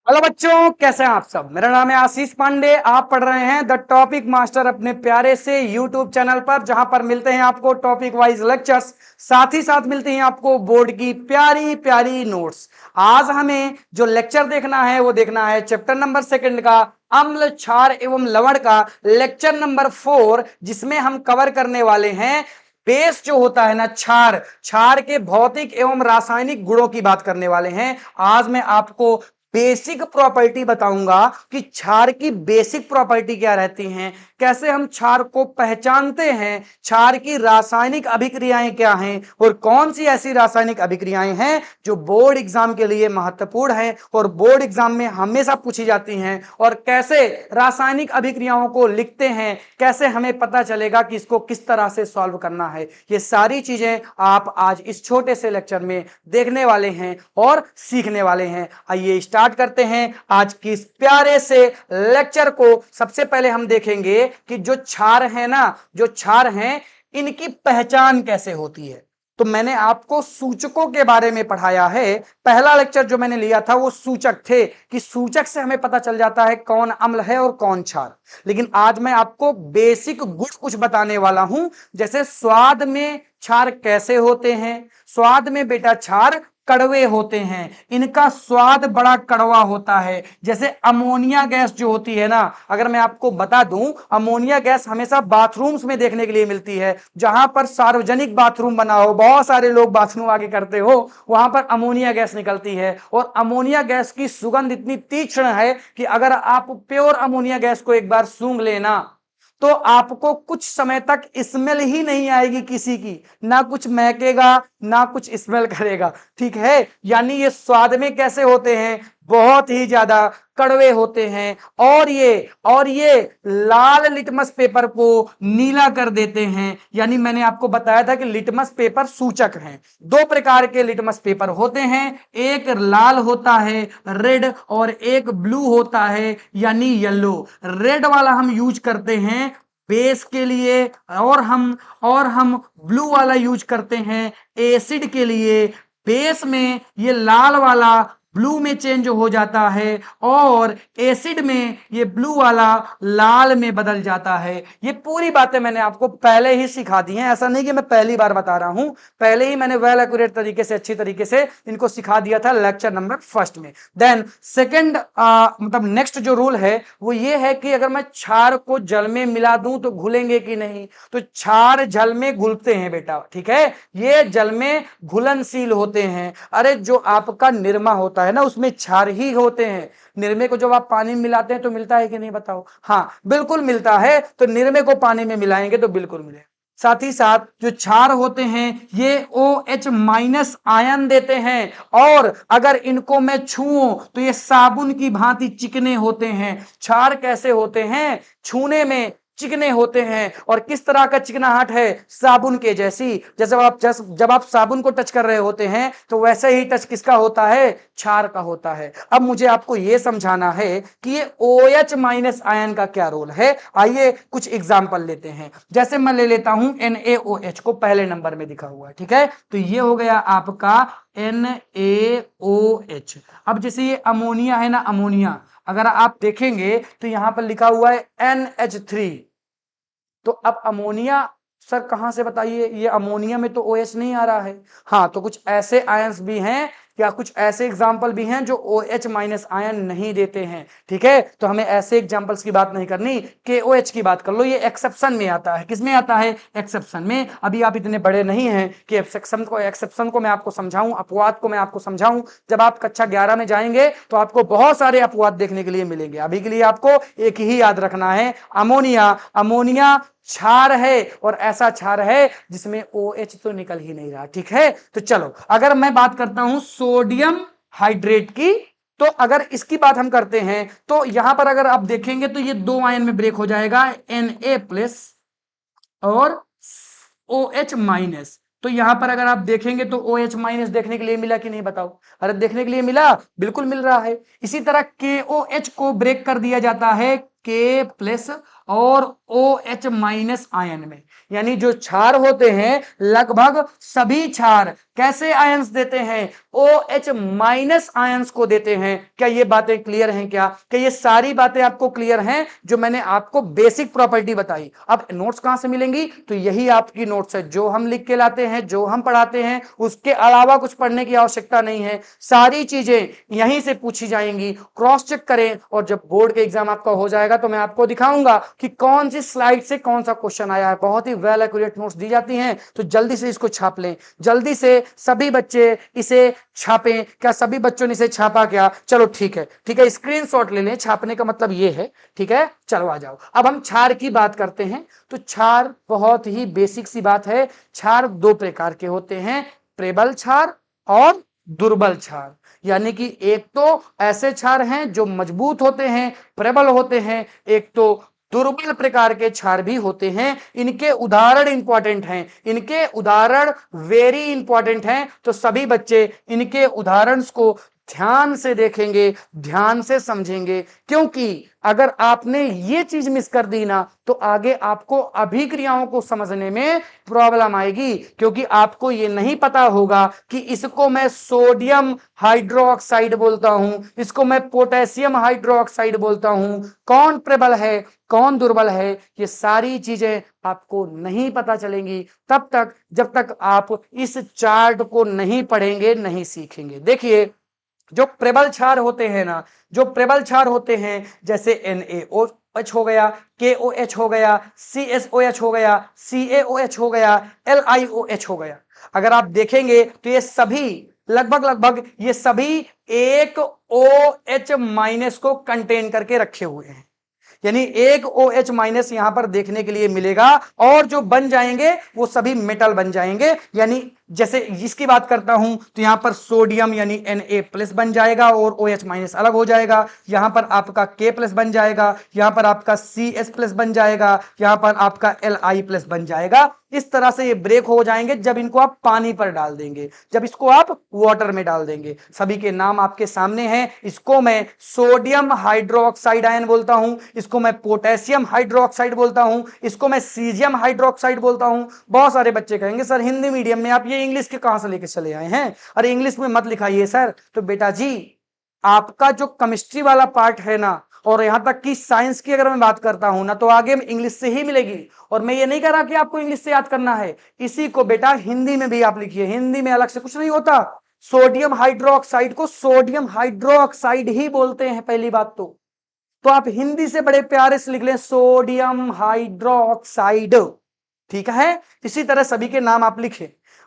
Hello बच्चों, कैसे हैं आप सब। मेरा नाम है आशीष पांडे। आप पढ़ रहे हैं द टॉपिक मास्टर अपने प्यारे से यूट्यूब चैनल पर, जहां पर मिलते हैं आपको टॉपिक वाइज लेक्चर्स, साथ ही साथ मिलती हैं आपको बोर्ड की प्यारी प्यारी नोट्स। आज हमें जो लेक्चर देखना है वो देखना है चैप्टर नंबर 2 का, अम्ल क्षार एवं लवण का लेक्चर नंबर 4, जिसमें हम कवर करने वाले हैं बेस जो होता है ना, क्षार। क्षार के भौतिक एवं रासायनिक गुणों की बात करने वाले हैं। आज मैं आपको बेसिक प्रॉपर्टी बताऊंगा कि क्षार की बेसिक प्रॉपर्टी क्या रहती हैं, कैसे हम क्षार को पहचानते हैं, क्षार की रासायनिक अभिक्रियाएं क्या हैं और कौन सी ऐसी रासायनिक अभिक्रियाएं हैं जो बोर्ड एग्जाम के लिए महत्वपूर्ण है और बोर्ड एग्जाम में हमेशा पूछी जाती हैं, और कैसे रासायनिक अभिक्रियाओं को लिखते हैं, कैसे हमें पता चलेगा कि इसको किस तरह से सॉल्व करना है। ये सारी चीजें आप आज इस छोटे से लेक्चर में देखने वाले हैं और सीखने वाले हैं। आइए स्टार्ट करते हैं आज की इस प्यारे से लेक्चर को। सबसे पहले हम देखेंगे कि जो क्षार है ना, जो क्षार हैं, इनकी पहचान कैसे होती है। तो मैंने आपको सूचकों के बारे में पढ़ाया है। पहला लेक्चर जो मैंने लिया था वो सूचक थे, कि सूचक से हमें पता चल जाता है कौन अम्ल है और कौन क्षार। लेकिन आज मैं आपको बेसिक गुण कुछ बताने वाला हूं, जैसे स्वाद में क्षार कैसे होते हैं। स्वाद में बेटा क्षार कड़वे होते हैं, इनका स्वाद बड़ा कड़वा होता है। जैसे अमोनिया गैस जो होती है ना, अगर मैं आपको बता दूं, अमोनिया गैस हमेशा बाथरूम्स में देखने के लिए मिलती है। जहां पर सार्वजनिक बाथरूम बना हो, बहुत सारे लोग बाथरूम आगे करते हो, वहां पर अमोनिया गैस निकलती है। और अमोनिया गैस की सुगंध इतनी तीक्ष्ण है कि अगर आप प्योर अमोनिया गैस को एक बार सूंघ लेना, तो आपको कुछ समय तक स्मेल ही नहीं आएगी किसी की, ना कुछ महकेगा ना कुछ स्मेल करेगा। ठीक है, यानी ये स्वाद में कैसे होते हैं, बहुत ही ज्यादा कड़वे होते हैं। और ये लाल लिटमस पेपर को नीला कर देते हैं। यानी मैंने आपको बताया था कि लिटमस पेपर सूचक हैं। दो प्रकार के लिटमस पेपर होते हैं, एक लाल होता है रेड, और एक ब्लू होता है यानी येलो। रेड वाला हम यूज करते हैं बेस के लिए, और हम ब्लू वाला यूज करते हैं एसिड के लिए। बेस में ये लाल वाला ब्लू में चेंज हो जाता है, और एसिड में ये ब्लू वाला लाल में बदल जाता है। ये पूरी बातें मैंने आपको पहले ही सिखा दी हैं, ऐसा नहीं कि मैं पहली बार बता रहा हूं। पहले ही मैंने वेल एक्यूरेट तरीके से, अच्छी तरीके से इनको सिखा दिया था लेक्चर नंबर 1 में। देन सेकंड, मतलब नेक्स्ट जो रूल है वो ये है कि अगर मैं क्षार को जल में मिला दूं तो घुलेंगे कि नहीं। तो क्षार जल में घुलते हैं बेटा, ठीक है, ये जल में घुलनशील होते हैं। अरे जो आपका निरमा होता है ना, उसमें क्षार ही होते हैं। निरमे को जब आप पानी में मिलाते हैं तो मिलता है कि नहीं, बताओ। हाँ बिल्कुल मिलता है। तो निरमे को पानी में मिलाएंगे तो बिल्कुल मिलेगा। साथ ही साथ जो क्षार होते हैं ये OH- आयन देते हैं, और अगर इनको मैं छूऊं तो ये साबुन की भांति चिकने होते हैं। क्षार कैसे होते हैं, छूने में चिकने होते हैं। और किस तरह का चिकनाहट है, साबुन के जैसी। जब आप साबुन को टच कर रहे होते हैं तो वैसे ही टच किसका होता है, क्षार का होता है। अब मुझे आपको यह समझाना है कि ये OH- आयन का क्या रोल है। आइए कुछ एग्जांपल लेते हैं। जैसे मैं ले लेता हूं NaOH को, पहले नंबर में दिखा हुआ है, ठीक है। तो ये हो गया आपका NaOH। अब जैसे ये अमोनिया है ना, अमोनिया अगर आप देखेंगे तो यहां पर लिखा हुआ है NH3। तो अब अमोनिया, सर कहां से बताइए, ये अमोनिया में तो OH नहीं आ रहा है। हाँ, तो कुछ ऐसे आयंस भी हैं, या कुछ ऐसे एग्जाम्पल भी हैं जो OH- आयन नहीं देते हैं। ठीक है, तो हमें ऐसे एग्जाम्पल्स की बात नहीं करनी, KOH की बात कर लो। ये एक्सेप्शन में आता है, किसमें आता है, एक्सेप्शन में। अभी आप इतने बड़े नहीं हैं कि एक्सेप्शन को मैं आपको समझाऊं, अपवाद को मैं आपको समझाऊं। जब आप कक्षा 11 में जाएंगे तो आपको बहुत सारे अपवाद देखने के लिए मिलेंगे। अभी के लिए आपको एक ही याद रखना है, अमोनिया। अमोनिया क्षार है, और ऐसा क्षार है जिसमें OH तो निकल ही नहीं रहा। ठीक है, तो चलो अगर मैं बात करता हूं सोडियम हाइड्रेट की, तो अगर इसकी बात हम करते हैं तो यहां पर अगर आप देखेंगे तो ये दो आयन में ब्रेक हो जाएगा, Na+ और OH-। तो यहां पर अगर आप देखेंगे तो OH- देखने के लिए मिला कि नहीं, बताओ। अरे देखने के लिए मिला, बिल्कुल मिल रहा है। इसी तरह KOH को ब्रेक कर दिया जाता है K+ और OH माइनस आयन में। यानी जो क्षार होते हैं लगभग सभी क्षार कैसे आयंस देते हैं? OH माइनस आयंस को देते हैं। क्या ये बातें क्लियर हैं? क्या ये सारी बातें आपको क्लियर हैं जो मैंने आपको बेसिक प्रॉपर्टी बताई? अब नोट्स कहां से मिलेंगी? तो यही आपकी नोट्स है जो हम लिख के लाते हैं, जो हम पढ़ाते हैं, उसके अलावा कुछ पढ़ने की आवश्यकता नहीं है। सारी चीजें यहीं से पूछी जाएंगी। क्रॉस चेक करें और जब बोर्ड के एग्जाम आपका हो जाएगा तो मैं आपको दिखाऊंगा कि कौन सी स्लाइड से कौन सा क्वेश्चन आया है। बहुत ही वेल एक्यूरेट नोट्स दी जाती हैं, तो जल्दी से इसको छाप लें। जल्दी से सभी बच्चे इसे छापें। क्या सभी बच्चों ने इसे छापा? क्या चलो ठीक है, ठीक है, स्क्रीनशॉट ले लें। छापने का मतलब ये है, ठीक है। चलो आ जाओ, अब हम क्षार की बात करते हैं। तो क्षार बहुत ही बेसिक सी बात है। क्षार दो प्रकार के होते हैं, प्रबल क्षार और दुर्बल क्षार। यानी कि एक तो ऐसे क्षार हैं जो मजबूत होते हैं, प्रबल होते हैं, एक तो दुर्बल प्रकार के क्षार भी होते हैं। इनके उदाहरण इंपॉर्टेंट हैं, इनके उदाहरण वेरी इंपॉर्टेंट हैं। तो सभी बच्चे इनके उदाहरण को ध्यान से देखेंगे, ध्यान से समझेंगे, क्योंकि अगर आपने ये चीज मिस कर दी ना तो आगे आपको अभिक्रियाओं को समझने में प्रॉब्लम आएगी। क्योंकि आपको ये नहीं पता होगा कि इसको मैं सोडियम हाइड्रोक्साइड बोलता हूं, इसको मैं पोटेशियम हाइड्रोक्साइड बोलता हूं। कौन प्रबल है, कौन दुर्बल है, ये सारी चीजें आपको नहीं पता चलेंगी तब तक जब तक आप इस चार्ट को नहीं पढ़ेंगे, नहीं सीखेंगे। देखिए, जो प्रबल क्षार होते हैं ना, जो प्रबल क्षार होते हैं, जैसे NaOH हो गया, KOH हो गया, CSOH हो गया, CaOH हो गया, LiOH हो गया। अगर आप देखेंगे तो ये सभी लगभग ये सभी एक OH माइनस को कंटेन करके रखे हुए हैं। यानी एक OH माइनस यहां पर देखने के लिए मिलेगा और जो बन जाएंगे वो सभी मेटल बन जाएंगे। यानी जैसे इसकी बात करता हूं तो यहां पर सोडियम यानी Na प्लस बन जाएगा और OH माइनस अलग हो जाएगा। यहां पर आपका K प्लस बन जाएगा, यहां पर आपका CS प्लस बन जाएगा, यहां पर आपका Li प्लस बन जाएगा। इस तरह से ये ब्रेक हो जाएंगे जब इनको आप पानी पर डाल देंगे, जब इसको आप वाटर में डाल देंगे। सभी के नाम आपके सामने हैं। इसको मैं सोडियम हाइड्रोक्साइड आयन बोलता हूं, इसको मैं पोटेशियम हाइड्रोक्साइड बोलता हूं, इसको मैं सीजियम हाइड्रोक्साइड बोलता हूं। बहुत सारे बच्चे कहेंगे सर हिंदी मीडियम में आप ये इंग्लिश के कहां से लेके चले आए हैं? अरे इंग्लिश में मत लिखाइए सर। तो बेटा जी, आपका जो केमिस्ट्री वाला पार्ट है ना, और यहां तक कि साइंस की अगर मैं बात करता हूं ना, तो आगे इंग्लिश से ही मिलेगी। और मैं ये नहीं कह रहा कि आपको इंग्लिश से याद करना है, इसी को बेटा हिंदी में भी आप लिखिए। हिंदी में अलग से कुछ नहीं होता। सोडियम हाइड्रोक्साइड को सोडियम हाइड्रोक्साइड ही बोलते हैं पहली बात तो आप हिंदी से बड़े प्यारे से लिख लें सोडियम हाइड्रोक्साइड, ठीक है। इसी तरह सभी के नाम आप लिखें।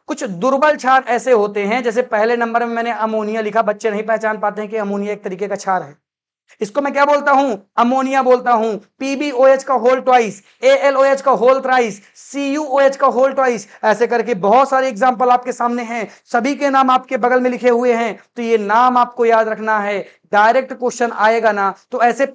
कुछ दुर्बल क्षार ऐसे होते हैं, जैसे पहले नंबर में मैंने अमोनिया लिखा, बच्चे नहीं पहचान पाते हैं कि अमोनिया एक तरीके का क्षार है। इसको मैं क्या बोलता हूं? अमोनिया बोलता हूं। PbOH का होल ट्वाइस, AlOH का होल थ्राइस, CuOH का होल ट्वाइस, ऐसे करके बहुत सारे एग्जांपल आपके सामने हैं। सभी के नाम आपके बगल में लिखे हुए हैं। तो ये नाम आपको याद रखना है। डायरेक्ट क्वेश्चन आएगा ना तो ऐसे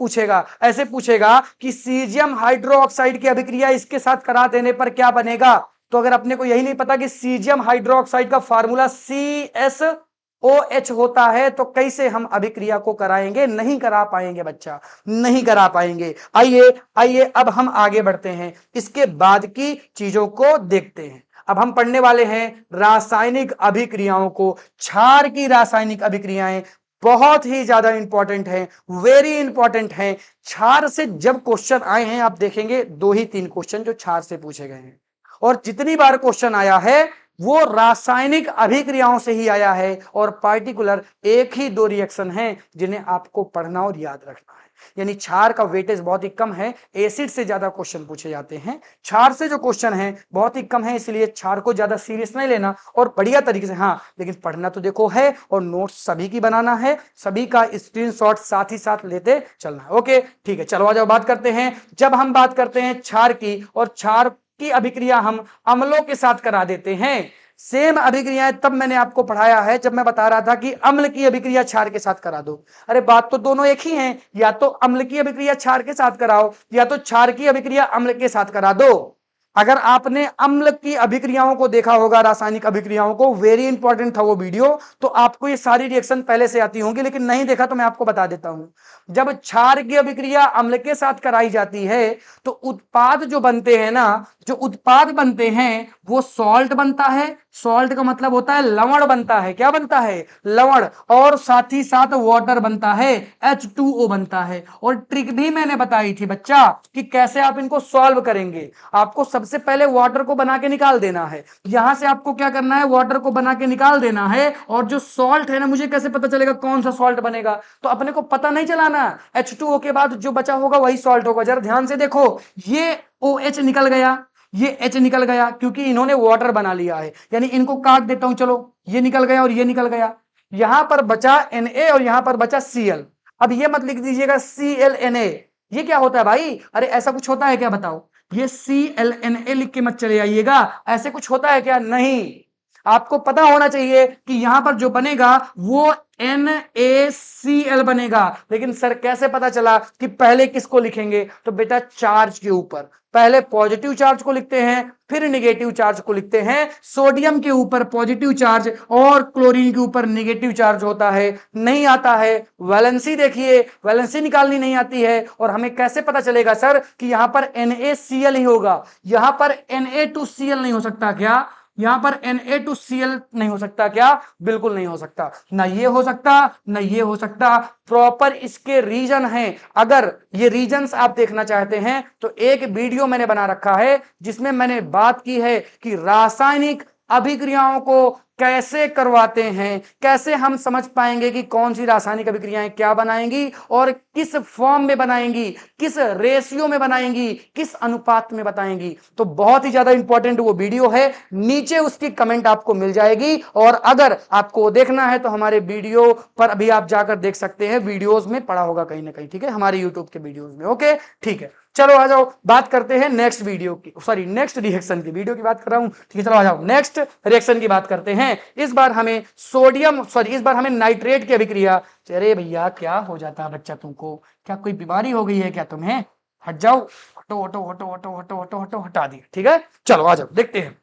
पूछेगा कि सीजियम हाइड्रोक्साइड की अभिक्रिया इसके साथ करा देने पर क्या बनेगा। तो अगर अपने को यही नहीं पता कि सीजियम हाइड्रोक्साइड का फार्मूला CSOH होता है तो कैसे हम अभिक्रिया को कराएंगे? नहीं करा पाएंगे बच्चा, नहीं करा पाएंगे। आइए अब हम आगे बढ़ते हैं, इसके बाद की चीजों को देखते हैं। अब हम पढ़ने वाले हैं रासायनिक अभिक्रियाओं को। क्षार की रासायनिक अभिक्रियाएं बहुत ही ज्यादा इंपॉर्टेंट है, वेरी इंपॉर्टेंट है। क्षार से जब क्वेश्चन आए हैं आप देखेंगे 2 ही 3 क्वेश्चन जो क्षार से पूछे गए हैं, और जितनी बार क्वेश्चन आया है वो रासायनिक अभिक्रियाओं से ही आया है। और पार्टिकुलर 1 ही 2 रिएक्शन हैं जिन्हें आपको पढ़ना और याद रखना है। यानी क्षार का वेटेज बहुत ही कम है, एसिड से ज्यादा क्वेश्चन पूछे जाते हैं। क्षार से जो क्वेश्चन है बहुत ही कम है, इसलिए क्षार को ज्यादा सीरियस नहीं लेना और बढ़िया तरीके से, हाँ लेकिन पढ़ना तो देखो है, और नोट्स सभी की बनाना है, सभी का स्क्रीनशॉट साथ ही साथ लेते चलना है। ओके ठीक है, चलो आ जाओ बात करते हैं। जब हम बात करते हैं क्षार की, और क्षार की अभिक्रिया हम अम्लों के साथ करा देते हैं। सेम अभिक्रियाएं तब मैंने आपको पढ़ाया है जब मैं बता रहा था कि अम्ल की अभिक्रिया क्षार के साथ करा दो। अरे बात तो दोनों एक ही है, या तो अम्ल की अभिक्रिया क्षार के साथ कराओ या तो क्षार की अभिक्रिया अम्ल के साथ करा दो। अगर आपने अम्ल की अभिक्रियाओं को देखा होगा, रासायनिक अभिक्रियाओं को, वेरी इंपॉर्टेंट था वो वीडियो, तो आपको ये सारी रिएक्शन पहले से आती होंगी, लेकिन नहीं देखा तो मैं आपको बता देता हूं। जब क्षार की अभिक्रिया अम्ल के साथ कराई जाती है तो उत्पाद जो बनते हैं ना, जो उत्पाद बनते हैं वो सॉल्ट बनता है। सॉल्ट का मतलब होता है लवण बनता है। क्या बनता है? लवण। और साथ ही साथ वाटर बनता है, H2O बनता है। और ट्रिक भी मैंने बताई थी बच्चा कि कैसे आप इनको सॉल्व करेंगे। आपको सबसे पहले वाटर को बना के निकाल देना है। यहां से आपको क्या करना है? वाटर को बना के निकाल देना है। और जो सॉल्ट है ना, मुझे कैसे पता चलेगा कौन सा सॉल्ट बनेगा? तो अपने को पता नहीं चलाना। H2O के बाद जो बचा होगा वही सॉल्ट होगा। जरा ध्यान से देखो, ये OH निकल गया, ये H निकल गया, क्योंकि इन्होंने वाटर बना लिया है। यानी इनको काट देता हूं, चलो, ये निकल गया और ये निकल गया। यहां पर बचा Na और यहां पर बचा Cl। अब ये मत लिख दीजिएगा ClNa। ये क्या होता है भाई? अरे ऐसा कुछ होता है क्या? बताओ। ये ClNa लिख के मत चले आइएगा, ऐसे कुछ होता है क्या? नहीं। आपको पता होना चाहिए कि यहां पर जो बनेगा वो NaCl बनेगा। लेकिन सर कैसे पता चला कि पहले किसको लिखेंगे? तो बेटा चार्ज के ऊपर पहले पॉजिटिव चार्ज को लिखते हैं, फिर निगेटिव चार्ज को लिखते हैं। सोडियम के ऊपर पॉजिटिव चार्ज और क्लोरीन के ऊपर निगेटिव चार्ज होता है। नहीं आता है वैलेंसी, देखिए वैलेंसी निकालनी नहीं आती है। और हमें कैसे पता चलेगा सर कि यहां पर NaCl ही होगा? यहां पर Na2Cl नहीं हो सकता क्या? यहां पर Na2Cl नहीं हो सकता क्या? बिल्कुल नहीं हो सकता। ना ये हो सकता, ना ये हो सकता। प्रॉपर इसके रीजन हैं। अगर ये रीजंस आप देखना चाहते हैं तो एक वीडियो मैंने बना रखा है जिसमें मैंने बात की है कि रासायनिक अभिक्रियाओं को कैसे करवाते हैं, कैसे हम समझ पाएंगे कि कौन सी रासायनिक अभिक्रियाएं क्या बनाएंगी और किस फॉर्म में बनाएंगी, किस रेशियो में बनाएंगी, किस अनुपात में बताएंगी। तो बहुत ही ज्यादा इंपॉर्टेंट वो वीडियो है, नीचे उसकी कमेंट आपको मिल जाएगी। और अगर आपको देखना है तो हमारे वीडियो पर अभी आप जाकर देख सकते हैं, वीडियोस में पड़ा होगा कहीं ना कहीं, ठीक है, हमारे यूट्यूब के वीडियोस में। ओके ठीक है, चलो आ जाओ बात करते हैं नेक्स्ट वीडियो की, सॉरी नेक्स्ट रिएक्शन की। वीडियो की बात कर रहा हूं, ठीक है, चलो आ जाओ नेक्स्ट रिएक्शन की बात करते हैं। इस बार हमें सोडियम, सॉरी इस बार हमें नाइट्रेट की अभिक्रिया। अरे भैया क्या हो जाता है बच्चा तुमको? क्या कोई बीमारी हो गई है क्या तुम्हें? हट जाओ, हटो हटो हटो हटो हटो हटो हटो, हटा दिया, ठीक है। चलो आ जाओ देखते हैं।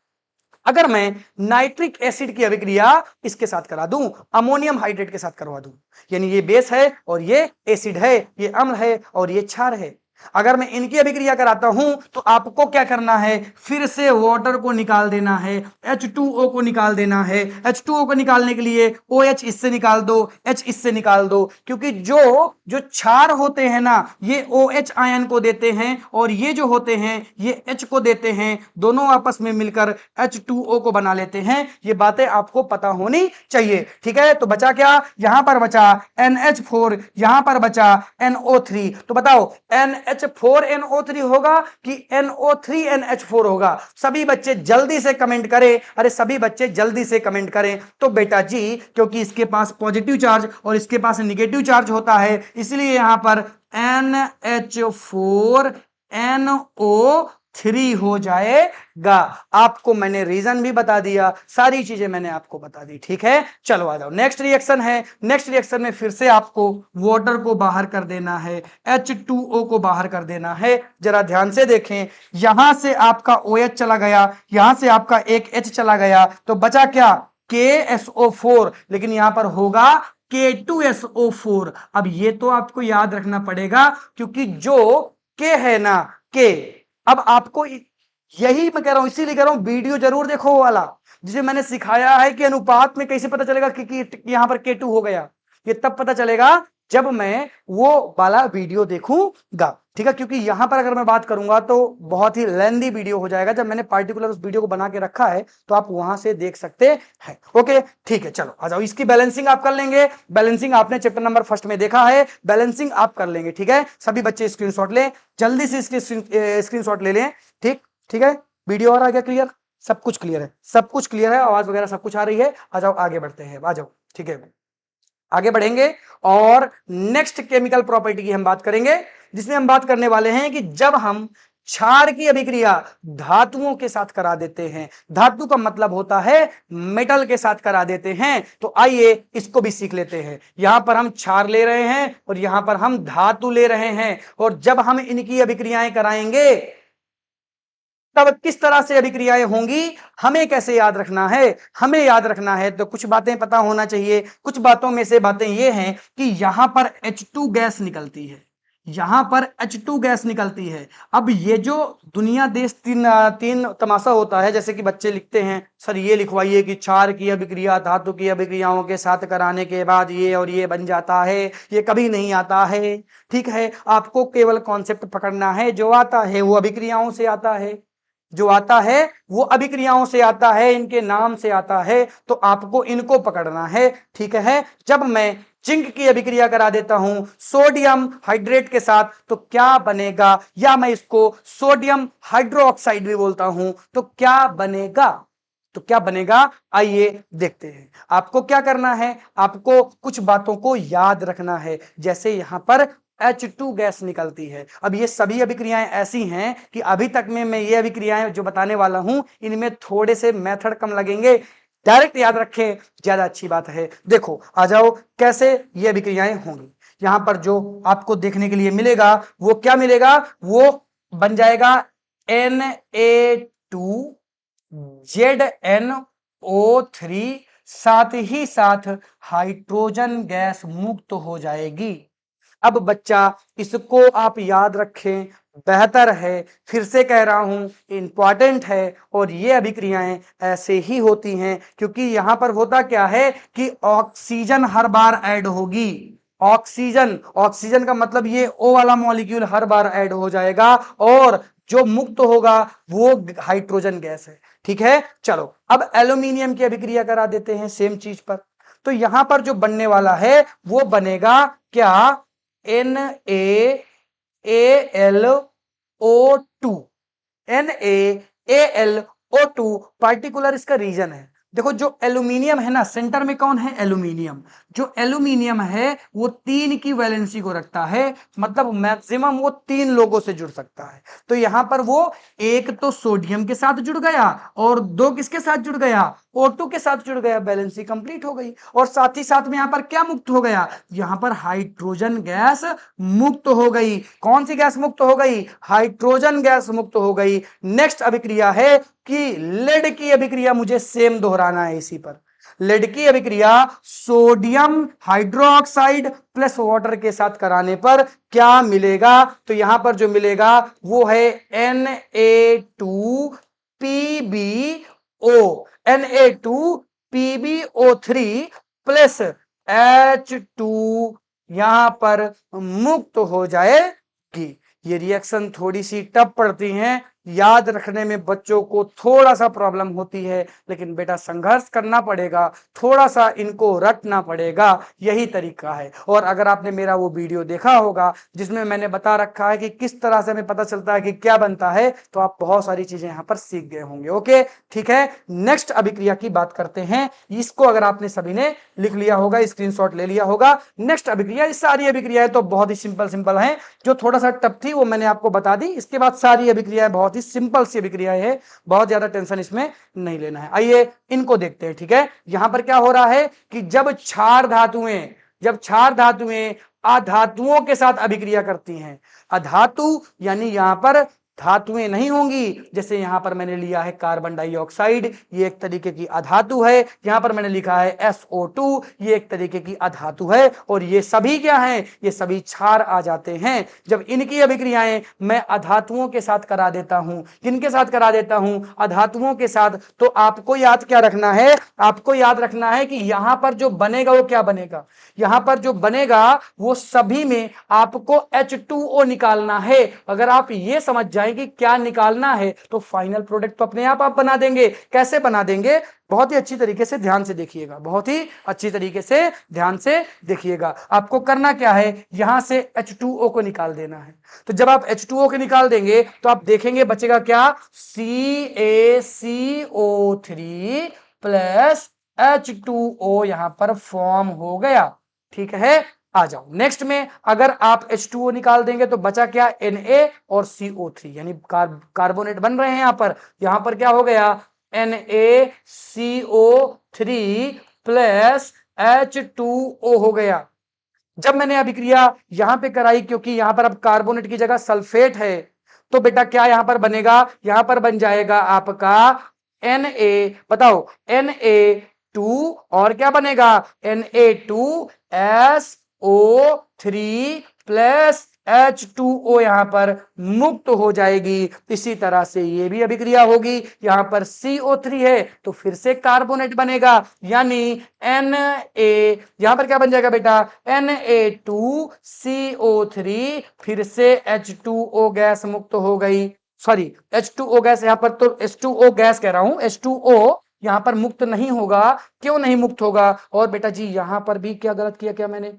अगर मैं नाइट्रिक एसिड की अभिक्रिया इसके साथ करा दूं, अमोनियम हाइड्रेट के साथ करवा दूं, यानी ये बेस है और ये एसिड है, ये अम्ल है और ये क्षार है। अगर मैं इनकी अभिक्रिया कराता हूं तो आपको क्या करना है? फिर से वाटर को निकाल देना है, H2O को निकाल देना है। H2O को निकालने के लिए OH इससे निकाल दो, H इससे निकाल दो, क्योंकि जो जो क्षार होते हैं ना, ये OH आयन को देते हैं और ये जो होते हैं ये H को देते हैं। दोनों आपस में मिलकर H2O को बना लेते हैं। ये बातें आपको पता होनी चाहिए, ठीक है। तो बचा क्या? यहां पर बचा NH4, यहां पर बचा NO3। तो बताओ NH4NO3 होगा कि NO3NH4 होगा? सभी बच्चे जल्दी से कमेंट करें। अरे सभी बच्चे जल्दी से कमेंट करें। तो बेटा जी, क्योंकि इसके पास पॉजिटिव चार्ज और इसके पास निगेटिव चार्ज होता है, इसलिए यहां पर NH4NO3 हो जाएगा। आपको मैंने रीजन भी बता दिया, सारी चीजें मैंने आपको बता दी, ठीक है। चलो आ जाओ, नेक्स्ट रिएक्शन है। नेक्स्ट रिएक्शन में फिर से आपको वाटर को बाहर कर देना है, H2O को बाहर कर देना है। जरा ध्यान से देखें, यहां से आपका OH चला गया, यहां से आपका एक H चला गया, तो बचा क्या? KSO4। लेकिन यहां पर होगा K2SO4। अब ये तो आपको याद रखना पड़ेगा, क्योंकि जो K है ना, K, अब आपको यही मैं कह रहा हूं, इसीलिए कह रहा हूं वीडियो जरूर देखो वो वाला जिसे मैंने सिखाया है कि अनुपात में कैसे पता चलेगा कि यहां पर K2 हो गया। ये तब पता चलेगा जब मैं वो वाला वीडियो देखूंगा, ठीक है। क्योंकि यहां पर अगर मैं बात करूंगा तो बहुत ही लेंदी वीडियो हो जाएगा। जब मैंने पार्टिकुलर उस वीडियो को बना के रखा है तो आप वहां से देख सकते हैं। ओके ठीक है, चलो आ जाओ, इसकी बैलेंसिंग आप कर लेंगे। बैलेंसिंग आपने चैप्टर नंबर फर्स्ट में देखा है, बैलेंसिंग आप कर लेंगे, ठीक है। सभी बच्चे स्क्रीनशॉट लें, जल्दी से इसके स्क्रीनशॉट ले लें, ठीक ठीक है। वीडियो और आ गया क्लियर? सब कुछ क्लियर है, सब कुछ क्लियर है, आवाज वगैरह सब कुछ आ रही है। आ जाओ आगे बढ़ते हैं, आ जाओ, ठीक है। आगे बढ़ेंगे और नेक्स्ट केमिकल प्रॉपर्टी की हम बात करेंगे, जिसमें हम बात करने वाले हैं कि जब हम क्षार की अभिक्रिया धातुओं के साथ करा देते हैं, धातु का मतलब होता है मेटल के साथ करा देते हैं, तो आइए इसको भी सीख लेते हैं। यहां पर हम क्षार ले रहे हैं और यहां पर हम धातु ले रहे हैं, और जब हम इनकी अभिक्रियाएं कराएंगे तब किस तरह से अभिक्रियाएं होंगी, हमें कैसे याद रखना है? हमें याद रखना है तो कुछ बातें पता होना चाहिए। कुछ बातों में से बातें ये हैं कि यहां पर H2 गैस निकलती है, यहां पर H2 गैस निकलती है। अब ये जो दुनिया देश तीन तीन तमाशा होता है, जैसे कि बच्चे लिखते हैं सर ये लिखवाइए कि क्षार की अभिक्रिया धातु की अभिक्रियाओं के साथ कराने के बाद ये और ये बन जाता है, ये कभी नहीं आता है। ठीक है, आपको केवल कॉन्सेप्ट पकड़ना है, जो आता है वो अभिक्रियाओं से आता है, जो आता है वो अभिक्रियाओं से आता है, इनके नाम से आता है, तो आपको इनको पकड़ना है। ठीक है, जब मैं जिंक की अभिक्रिया करा देता हूं सोडियम हाइड्रेट के साथ तो क्या बनेगा, या मैं इसको सोडियम हाइड्रोक्साइड भी बोलता हूं तो क्या बनेगा, तो क्या बनेगा, आइए देखते हैं। आपको क्या करना है, आपको कुछ बातों को याद रखना है। जैसे यहां पर H2 गैस निकलती है। अब ये सभी अभिक्रियाएं ऐसी हैं कि अभी तक में मैं ये अभिक्रियाएं जो बताने वाला हूं इनमें थोड़े से मेथड कम लगेंगे, डायरेक्ट याद रखें ज्यादा अच्छी बात है। देखो आ जाओ कैसे ये अभिक्रियाएं होंगी। यहां पर जो आपको देखने के लिए मिलेगा वो क्या मिलेगा, वो बन जाएगा Na2ZnO3, साथ ही साथ हाइड्रोजन गैस मुक्त हो जाएगी। अब बच्चा इसको आप याद रखें, बेहतर है, फिर से कह रहा हूं इंपॉर्टेंट है। और ये अभिक्रियाएं ऐसे ही होती हैं क्योंकि यहां पर होता क्या है कि ऑक्सीजन हर बार ऐड होगी। ऑक्सीजन, ऑक्सीजन का मतलब ये O वाला मॉलिक्यूल हर बार ऐड हो जाएगा और जो मुक्त होगा वो हाइड्रोजन गैस है। ठीक है, चलो अब एल्यूमिनियम की अभिक्रिया करा देते हैं सेम चीज पर। तो यहां पर जो बनने वाला है वो बनेगा क्या, NaAlO2, NaAlO2 पार्टिकुलर इसका रीजन है। देखो जो एल्यूमिनियम है ना, सेंटर में कौन है, एल्यूमिनियम। जो एल्यूमिनियम है वो 3 की वैलेंसी को रखता है, मतलब मैक्सिमम वो 3 लोगों से जुड़ सकता है। तो यहां पर वो एक तो सोडियम के साथ जुड़ गया और 2 किसके साथ जुड़ गया, O2 के साथ जुड़ गया, बैलेंसी कंप्लीट हो गई। और साथ ही साथ में यहां पर क्या मुक्त हो गया, यहां पर हाइड्रोजन गैस मुक्त हो गई। कौन सी गैस मुक्त हो गई, हाइड्रोजन गैस मुक्त हो गई। नेक्स्ट अभिक्रिया है कि लेड की अभिक्रिया, मुझे सेम दोहराना है इसी पर। लेड की अभिक्रिया सोडियम हाइड्रोक्साइड प्लस वाटर के साथ कराने पर क्या मिलेगा, तो यहां पर जो मिलेगा वो है Na2PbO, Na2PbO3 प्लस H2 यहां पर मुक्त हो जाएगी। ये रिएक्शन थोड़ी सी टफ पड़ती हैं, याद रखने में बच्चों को थोड़ा सा प्रॉब्लम होती है, लेकिन बेटा संघर्ष करना पड़ेगा, थोड़ा सा इनको रटना पड़ेगा, यही तरीका है। और अगर आपने मेरा वो वीडियो देखा होगा जिसमें मैंने बता रखा है कि किस तरह से हमें पता चलता है कि क्या बनता है, तो आप बहुत सारी चीजें यहां पर सीख गए होंगे। ओके ठीक है, नेक्स्ट अभिक्रिया की बात करते हैं। इसको अगर आपने सभी ने लिख लिया होगा, स्क्रीनशॉट ले लिया होगा। नेक्स्ट अभिक्रिया, इस सारी अभिक्रियाएं तो बहुत ही सिंपल सिंपल हैं, जो थोड़ा सा टफ थी वो मैंने आपको बता दी। इसके बाद सारी अभिक्रियाएं बहुत ही सिंपल सी अभिक्रियाएं है, बहुत ज्यादा टेंशन इसमें नहीं लेना है। आइए इनको देखते हैं। ठीक है, यहां पर क्या हो रहा है कि जब क्षार धातुएं अधातुओं के साथ अभिक्रिया करती हैं, अधातु यानी यहां पर धातुएं नहीं होंगी। जैसे यहां पर मैंने लिया है कार्बन डाइऑक्साइड, ये एक तरीके की अधातु है। यहां पर मैंने लिखा है SO2, ये एक तरीके की अधातु है। और ये सभी क्या हैं, ये सभी क्षार आ जाते हैं। जब इनकी अभिक्रियाएं मैं अधातुओं के साथ करा देता हूं, किनके साथ करा देता हूं, अधातुओं के साथ, तो आपको याद क्या रखना है, आपको याद रखना है कि यहां पर जो बनेगा वो क्या बनेगा, यहां पर जो बनेगा वो सभी में आपको H2O निकालना है। अगर आप ये समझ जाए कि क्या निकालना है तो फाइनल प्रोडक्ट तो अपने आप बना देंगे। कैसे बना देंगे, बहुत ही अच्छी तरीके से ध्यान से देखिएगा, बहुत ही अच्छी तरीके से ध्यान से देखिएगा। आपको करना क्या है, यहां से H2O को निकाल देना है। तो जब आप H2O को निकाल देंगे तो आप देखेंगे बचेगा क्या, CaCO3 प्लस H2O यहां पर फॉर्म हो गया। ठीक है, आ जाओ नेक्स्ट में। अगर आप H2O निकाल देंगे तो बचा क्या, Na और CO3, यानी कार्बोनेट बन रहे हैं। यहां पर क्या हो गया, NaCO3 प्लस H2O हो गया। जब मैंने अभिक्रिया यहां पे कराई, क्योंकि यहां पर अब कार्बोनेट की जगह सल्फेट है, तो बेटा क्या यहां पर बनेगा, यहां पर बन जाएगा आपका Na, बताओ Na2 और क्या बनेगा Na2SO3 प्लस H2O यहां पर मुक्त हो जाएगी। इसी तरह से ये भी अभिक्रिया होगी, यहां पर CO3 है तो फिर से कार्बोनेट बनेगा, यानी Na, यहां पर क्या बन जाएगा बेटा Na2CO3 फिर से H2O गैस मुक्त हो गई, सॉरी H2O गैस, यहां पर तो H2O गैस कह रहा हूं, H2O यहां पर मुक्त नहीं होगा, क्यों नहीं मुक्त होगा, और बेटा जी यहां पर भी क्या गलत किया क्या मैंने,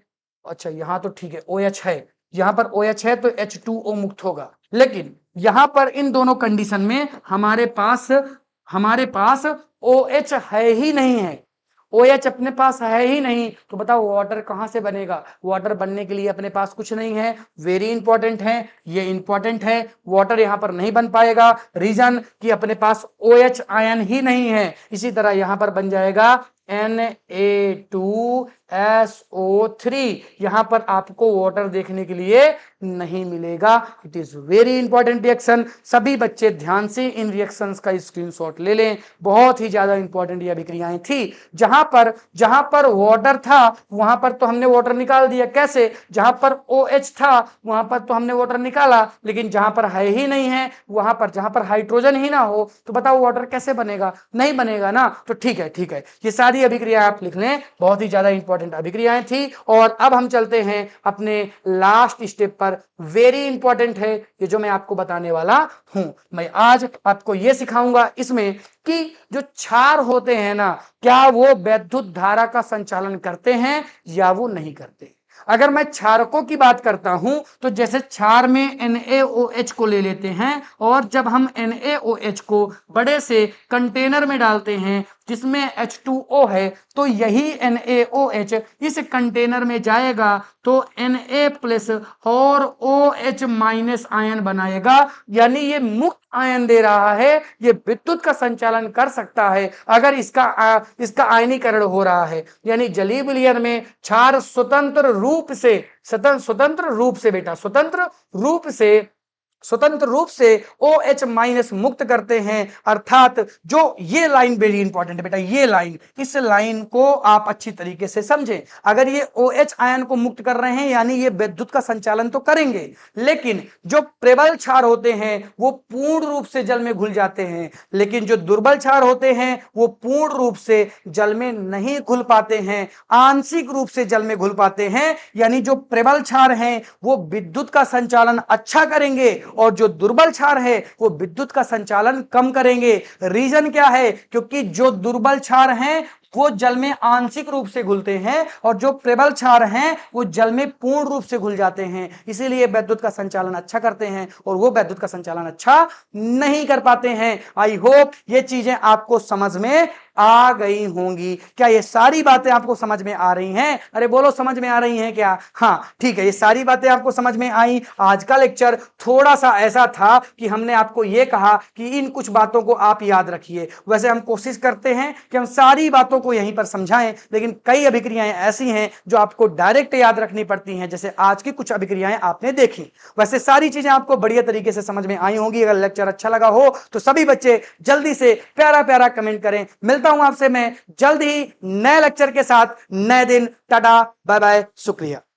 अच्छा यहां तो ठीक है OH है, यहां पर OH है तो H2O मुक्त होगा, लेकिन यहां पर इन दोनों कंडीशन में हमारे पास OH है ही नहीं है, OH अपने पास है ही नहीं, तो बताओ वाटर कहां से बनेगा, वाटर बनने के लिए अपने पास कुछ नहीं है, वेरी इंपॉर्टेंट है, ये इंपॉर्टेंट है, वाटर यहां पर नहीं बन पाएगा, रीजन कि अपने पास OH आयन ही नहीं है। इसी तरह यहां पर बन जाएगा Na2SO3, यहां पर आपको वाटर देखने के लिए नहीं मिलेगा। It is very important reaction, सभी बच्चे ध्यान से इन रिएक्शंस का स्क्रीनशॉट ले लें, बहुत ही ज्यादा इंपॉर्टेंट ये अभिक्रियाएं थी। जहां पर वाटर था वहां पर तो हमने वाटर निकाल दिया, कैसे, जहां पर OH था वहां पर तो हमने वाटर निकाला, लेकिन जहां पर है ही नहीं है, वहां पर जहां पर हाइड्रोजन ही ना हो तो बताओ वाटर कैसे बनेगा, नहीं बनेगा ना। तो ठीक है ये सारी अभिक्रिया आप लिख लें, बहुत ही ज्यादा इंपॉर्टेंट अभिक्रियाएं थी। और अब हम चलते हैं अपने लास्ट स्टेप पर, वेरी इंपॉर्टेंट है ये जो मैं आपको बताने वाला हूं। मैं आज आपको यह सिखाऊंगा इसमें कि जो क्षार होते हैं ना, क्या वो वैद्युत धारा का संचालन करते हैं या वो नहीं करते। अगर मैं क्षारकों की बात करता हूं तो जैसे क्षार में NaOH को ले लेते हैं, और जब हम NaOH को बड़े से कंटेनर में डालते हैं जिसमें H2O है, तो यही NaOH इस कंटेनर में जाएगा तो Na प्लस और OH माइनस आयन बनाएगा, यानी ये मुक्त आयन दे रहा है, ये विद्युत का संचालन कर सकता है अगर इसका आयनीकरण हो रहा है। यानी जलीय विलयन में क्षार स्वतंत्र रूप से OH माइनस मुक्त करते हैं। अर्थात जो ये लाइन वेरी इंपॉर्टेंट है बेटा, ये लाइन, इस लाइन को आप अच्छी तरीके से समझें। अगर ये OH आयन को मुक्त कर रहे हैं यानी ये विद्युत का संचालन तो करेंगे, लेकिन जो प्रबल क्षार होते हैं वो पूर्ण रूप से जल में घुल जाते हैं, लेकिन जो दुर्बल क्षार होते हैं वो पूर्ण रूप से जल में नहीं घुल पाते हैं, आंशिक रूप से जल में घुल पाते हैं। यानी जो प्रबल क्षार हैं वो विद्युत का संचालन अच्छा करेंगे और जो दुर्बल क्षार है वो विद्युत का संचालन कम करेंगे। रीजन क्या है, क्योंकि जो दुर्बल क्षार हैं वो जल में आंशिक रूप से घुलते हैं और जो प्रबल क्षार हैं वो जल में पूर्ण रूप से घुल जाते हैं, इसीलिए विद्युत का संचालन अच्छा करते हैं और वो विद्युत का संचालन अच्छा नहीं कर पाते हैं। आई होप ये चीजें आपको समझ में आ गई होंगी। क्या ये सारी बातें आपको समझ में आ रही हैं? अरे बोलो समझ में आ रही हैं क्या? हाँ ठीक है, ये सारी बातें आपको समझ में आई। आज का लेक्चर थोड़ा सा ऐसा था कि हमने आपको ये कहा कि इन कुछ बातों को आप याद रखिए। वैसे हम कोशिश करते हैं कि हम सारी बातों को यहीं पर समझाएं, लेकिन कई अभिक्रियाएं ऐसी हैं जो आपको डायरेक्ट याद रखनी पड़ती हैं, जैसे आज की कुछ अभिक्रियाएं आपने देखी। वैसे सारी चीजें आपको बढ़िया तरीके से समझ में आई होंगी। अगर लेक्चर अच्छा लगा हो तो सभी बच्चे जल्दी से प्यारा प्यारा कमेंट करें। मिलता हूं आपसे मैं जल्द ही नए लेक्चर के साथ, नए दिन। टाटा बाय बाय, शुक्रिया।